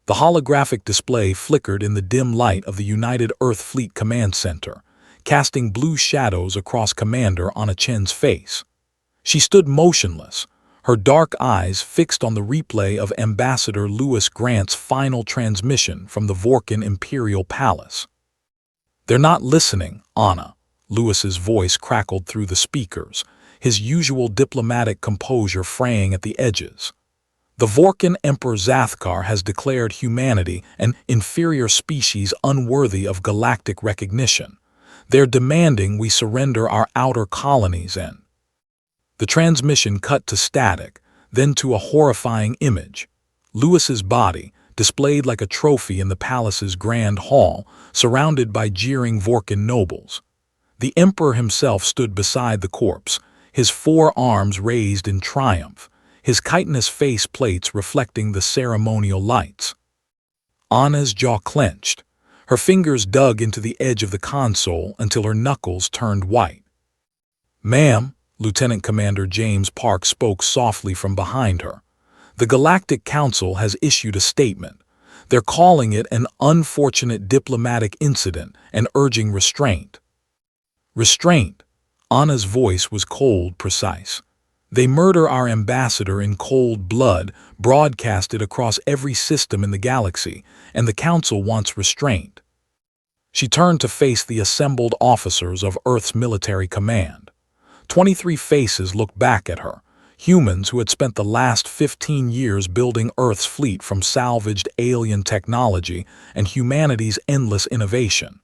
The holographic display flickered in the dim light of the United Earth Fleet Command Center, casting blue shadows across Commander Anna Chen's face. She stood motionless, her dark eyes fixed on the replay of Ambassador Louis Grant's final transmission from the Vorkan Imperial Palace. "They're not listening, Anna," Louis's voice crackled through the speakers, his usual diplomatic composure fraying at the edges. "The Vorkan Emperor Zathkar has declared humanity an inferior species unworthy of galactic recognition. They're demanding we surrender our outer colonies and—" The transmission cut to static, then to a horrifying image. Louis's body, displayed like a trophy in the palace's grand hall, surrounded by jeering Vorkan nobles. The emperor himself stood beside the corpse, his 4 arms raised in triumph, his chitinous face plates reflecting the ceremonial lights. Anna's jaw clenched. Her fingers dug into the edge of the console until her knuckles turned white. "Ma'am," Lieutenant Commander James Park spoke softly from behind her, "the Galactic Council has issued a statement. They're calling it an unfortunate diplomatic incident and urging restraint." "Restraint?" Anna's voice was cold, precise. "They murder our ambassador in cold blood, broadcasted across every system in the galaxy, and the Council wants restraint." She turned to face the assembled officers of Earth's military command. 23 faces looked back at her, humans who had spent the last 15 years building Earth's fleet from salvaged alien technology and humanity's endless innovation.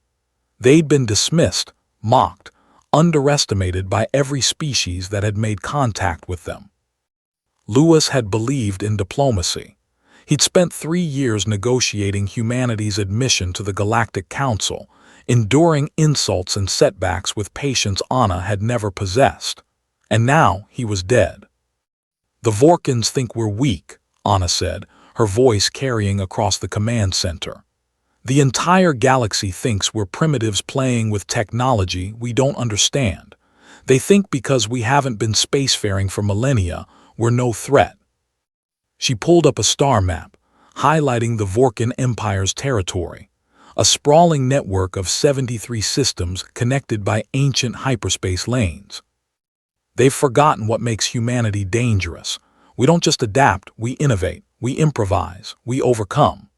They'd been dismissed, mocked, underestimated by every species that had made contact with them. Louis had believed in diplomacy. He'd spent 3 years negotiating humanity's admission to the Galactic Council, enduring insults and setbacks with patience Anna had never possessed. And now he was dead. "The Vorkans think we're weak," Anna said, her voice carrying across the command center. "The entire galaxy thinks we're primitives playing with technology we don't understand. They think because we haven't been spacefaring for millennia, we're no threat." She pulled up a star map, highlighting the Vorkan Empire's territory, a sprawling network of 73 systems connected by ancient hyperspace lanes. "They've forgotten what makes humanity dangerous. We don't just adapt, we innovate, we improvise, we overcome."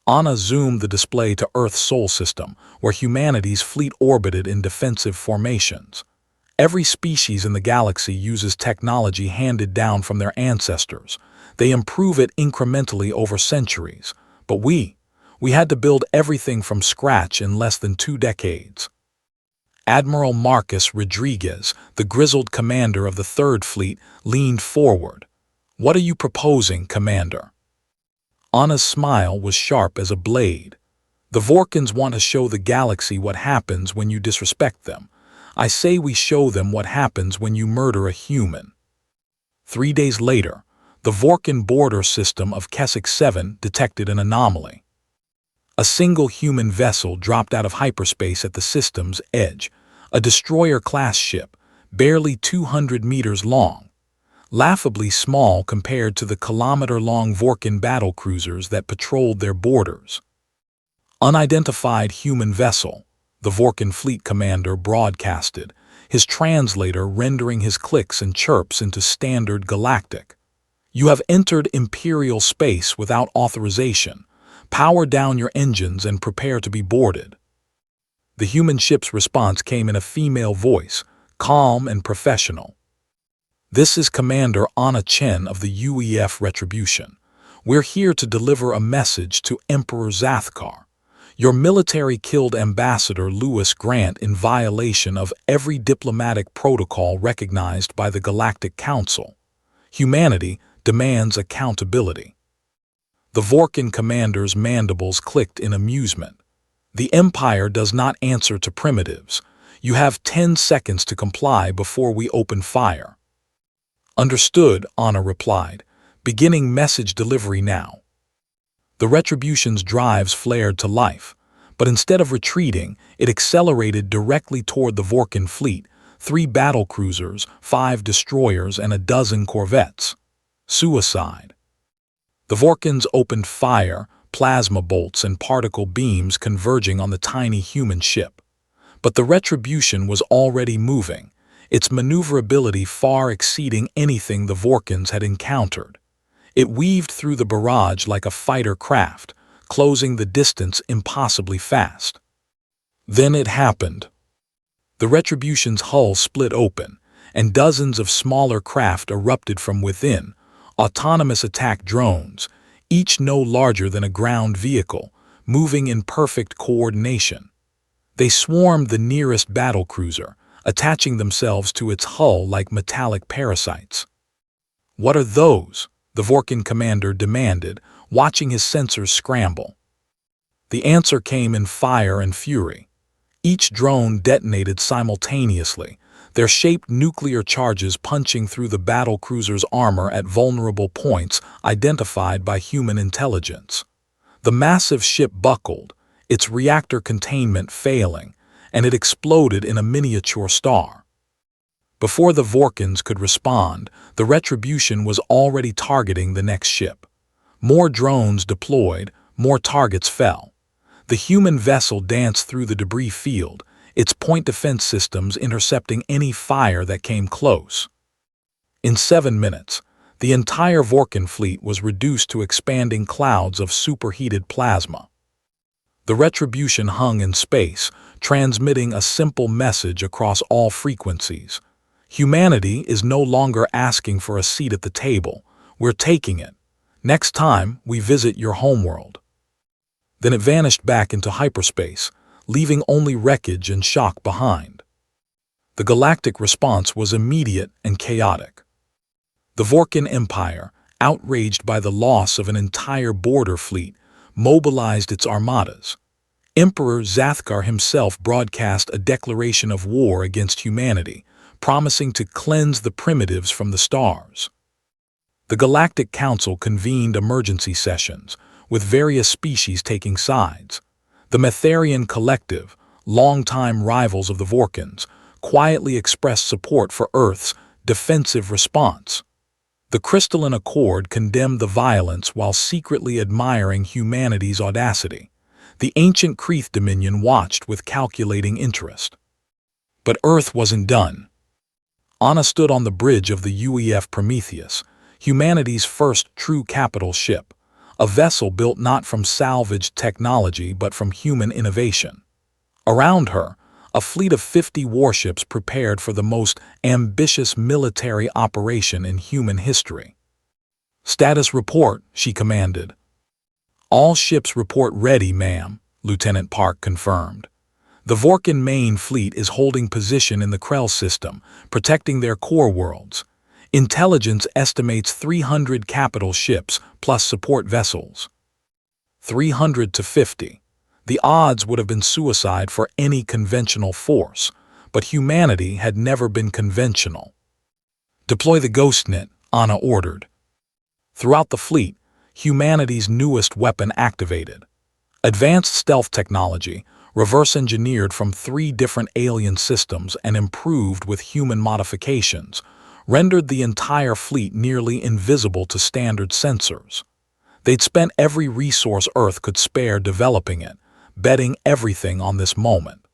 Anna zoomed the display to Earth's Sol system, where humanity's fleet orbited in defensive formations. Every species in the galaxy uses technology handed down from their ancestors. They improve it incrementally over centuries. But we had to build everything from scratch in less than 2 decades. Admiral Marcus Rodriguez, the grizzled commander of the Third Fleet, leaned forward. "What are you proposing, Commander?" Anna's smile was sharp as a blade. "The Vorkans want to show the galaxy what happens when you disrespect them. I say we show them what happens when you murder a human." 3 days later, the Vorkan border system of Keswick 7 detected an anomaly. A single human vessel dropped out of hyperspace at the system's edge, a destroyer-class ship, barely 200 meters long, laughably small compared to the kilometer-long Vorkan battlecruisers that patrolled their borders. "Unidentified human vessel," the Vorkan fleet commander broadcasted, his translator rendering his clicks and chirps into standard Galactic. "You have entered Imperial space without authorization. Power down your engines and prepare to be boarded." The human ship's response came in a female voice, calm and professional. "This is Commander Anna Chen of the UEF Retribution. We're here to deliver a message to Emperor Zathkar. Your military killed Ambassador Louis Grant in violation of every diplomatic protocol recognized by the Galactic Council. Humanity demands accountability." The Vorkan commander's mandibles clicked in amusement. "The Empire does not answer to primitives. You have 10 seconds to comply before we open fire." "Understood," Anna replied, "beginning message delivery now." The Retribution's drives flared to life, but instead of retreating, it accelerated directly toward the Vorkan fleet, 3 battlecruisers, 5 destroyers, and a dozen corvettes. Suicide. The Vorkans opened fire, plasma bolts and particle beams converging on the tiny human ship. But the Retribution was already moving, its maneuverability far exceeding anything the Vorkins had encountered. It weaved through the barrage like a fighter craft, closing the distance impossibly fast. Then it happened. The Retribution's hull split open, and dozens of smaller craft erupted from within, autonomous attack drones, each no larger than a ground vehicle, moving in perfect coordination. They swarmed the nearest battlecruiser, attaching themselves to its hull like metallic parasites. "What are those?" the Vorkin commander demanded, watching his sensors scramble. The answer came in fire and fury. Each drone detonated simultaneously, their shaped nuclear charges punching through the battlecruiser's armor at vulnerable points identified by human intelligence. The massive ship buckled, its reactor containment failing, and it exploded in a miniature star. Before the Vorkins could respond, the Retribution was already targeting the next ship. More drones deployed, more targets fell. The human vessel danced through the debris field, its point defense systems intercepting any fire that came close. In 7 minutes, the entire Vorkin fleet was reduced to expanding clouds of superheated plasma. The Retribution hung in space, transmitting a simple message across all frequencies. Humanity is no longer asking for a seat at the table. We're taking it. Next time we visit your homeworld. Then it vanished back into hyperspace, leaving only wreckage and shock behind. The galactic response was immediate and chaotic. The Vorkin Empire, outraged by the loss of an entire border fleet, mobilized its armadas. Emperor Zathkar himself broadcast a declaration of war against humanity, promising to cleanse the primitives from the stars. The Galactic Council convened emergency sessions, with various species taking sides. The Metharian Collective, longtime rivals of the Vorkins, quietly expressed support for Earth's defensive response. The Crystalline Accord condemned the violence while secretly admiring humanity's audacity. The ancient Kreeth Dominion watched with calculating interest. But Earth wasn't done. Anna stood on the bridge of the UEF Prometheus, humanity's first true capital ship, a vessel built not from salvaged technology but from human innovation. Around her, a fleet of 50 warships prepared for the most ambitious military operation in human history. "Status report," she commanded. "All ships report ready, ma'am," Lieutenant Park confirmed. "The Vorkin main fleet is holding position in the Krell system, protecting their core worlds. Intelligence estimates 300 capital ships plus support vessels." 300 to 50. The odds would have been suicide for any conventional force, but humanity had never been conventional. "Deploy the GhostNet," Anna ordered. Throughout the fleet, humanity's newest weapon activated. Advanced stealth technology, reverse-engineered from 3 different alien systems and improved with human modifications, rendered the entire fleet nearly invisible to standard sensors. They'd spent every resource Earth could spare developing it, betting everything on this moment.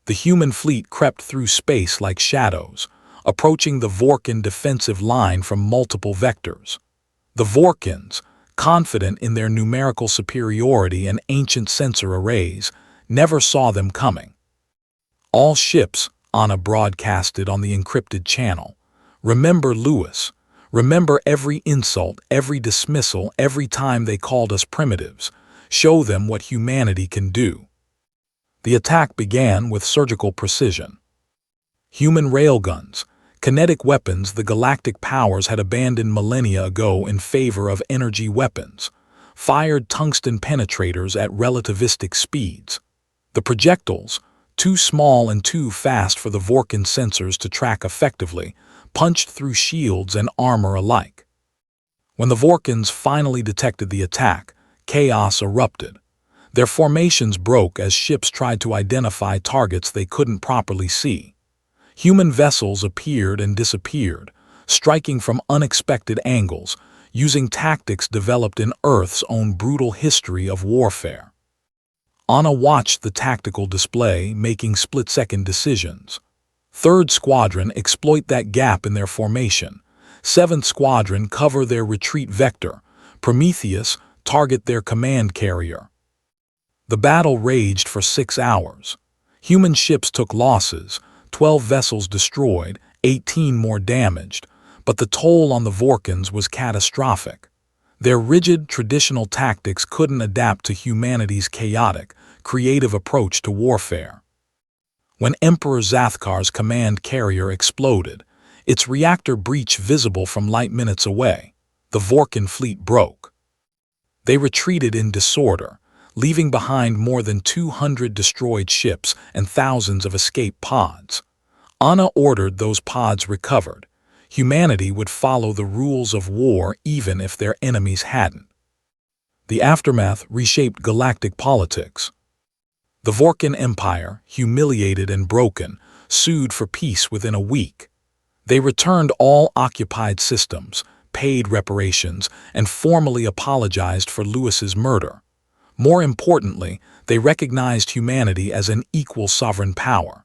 The human fleet crept through space like shadows, approaching the Vorkin defensive line from multiple vectors. The Vorkins, confident in their numerical superiority and ancient sensor arrays, never saw them coming. "All ships," Anna broadcasted on the encrypted channel. "Remember Lewis. Remember every insult, every dismissal, every time they called us primitives. Show them what humanity can do." The attack began with surgical precision. Human railguns, kinetic weapons the galactic powers had abandoned millennia ago in favor of energy weapons, fired tungsten penetrators at relativistic speeds. The projectiles, too small and too fast for the Vorkin sensors to track effectively, punched through shields and armor alike. When the Vorkins finally detected the attack, chaos erupted. Their formations broke as ships tried to identify targets they couldn't properly see. Human vessels appeared and disappeared, striking from unexpected angles, using tactics developed in Earth's own brutal history of warfare. Anna watched the tactical display, making split-second decisions. 3rd Squadron exploit that gap in their formation. 7th Squadron cover their retreat vector. Prometheus target their command carrier. The battle raged for 6 hours. Human ships took losses, 12 vessels destroyed, 18 more damaged, but the toll on the Vorkans was catastrophic. Their rigid, traditional tactics couldn't adapt to humanity's chaotic, creative approach to warfare. When Emperor Zathkar's command carrier exploded, its reactor breach visible from light minutes away, the Vorkan fleet broke. They retreated in disorder, leaving behind more than 200 destroyed ships and thousands of escape pods. Anna ordered those pods recovered. Humanity would follow the rules of war even if their enemies hadn't. The aftermath reshaped galactic politics. The Vorkan Empire, humiliated and broken, sued for peace within a week. They returned all occupied systems, paid reparations, and formally apologized for Lewis's murder. More importantly, they recognized humanity as an equal sovereign power.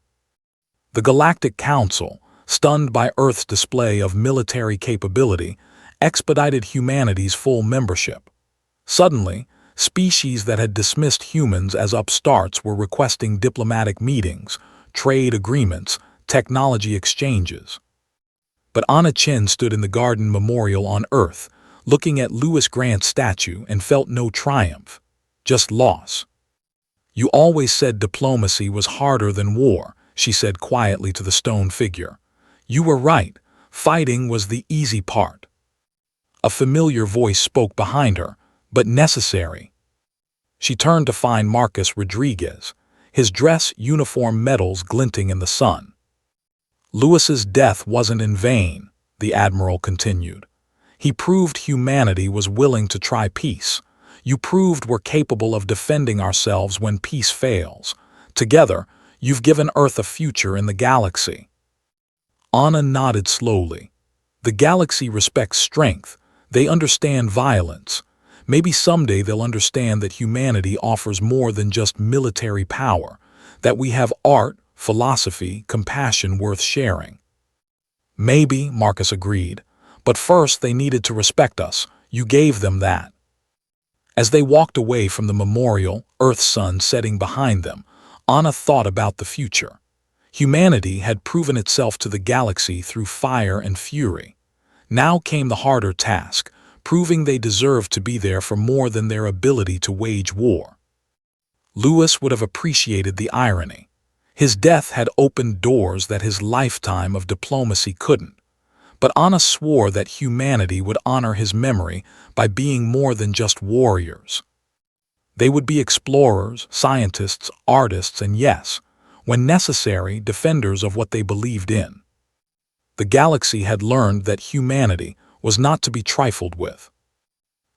The Galactic Council, stunned by Earth's display of military capability, expedited humanity's full membership. Suddenly, species that had dismissed humans as upstarts were requesting diplomatic meetings, trade agreements, technology exchanges. But Anna Chen stood in the Garden Memorial on Earth, looking at Lewis Grant's statue, and felt no triumph, just loss. "You always said diplomacy was harder than war," she said quietly to the stone figure. "You were right. Fighting was the easy part." A familiar voice spoke behind her, "But necessary." She turned to find Marcus Rodriguez, his dress uniform medals glinting in the sun. "Lewis's death wasn't in vain," the Admiral continued. "He proved humanity was willing to try peace. You proved we're capable of defending ourselves when peace fails. Together, you've given Earth a future in the galaxy." Anna nodded slowly. The galaxy respects strength. They understand violence. Maybe someday they'll understand that humanity offers more than just military power, that we have art, philosophy, compassion worth sharing. "Maybe," Marcus agreed, "but first they needed to respect us. You gave them that." As they walked away from the memorial, Earth's sun setting behind them, Anna thought about the future. Humanity had proven itself to the galaxy through fire and fury. Now came the harder task, proving they deserved to be there for more than their ability to wage war. Lewis would have appreciated the irony. His death had opened doors that his lifetime of diplomacy couldn't. But Anna swore that humanity would honor his memory by being more than just warriors. They would be explorers, scientists, artists, and yes, when necessary, defenders of what they believed in. The galaxy had learned that humanity was not to be trifled with.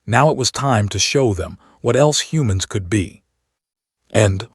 Now it was time to show them what else humans could be. End.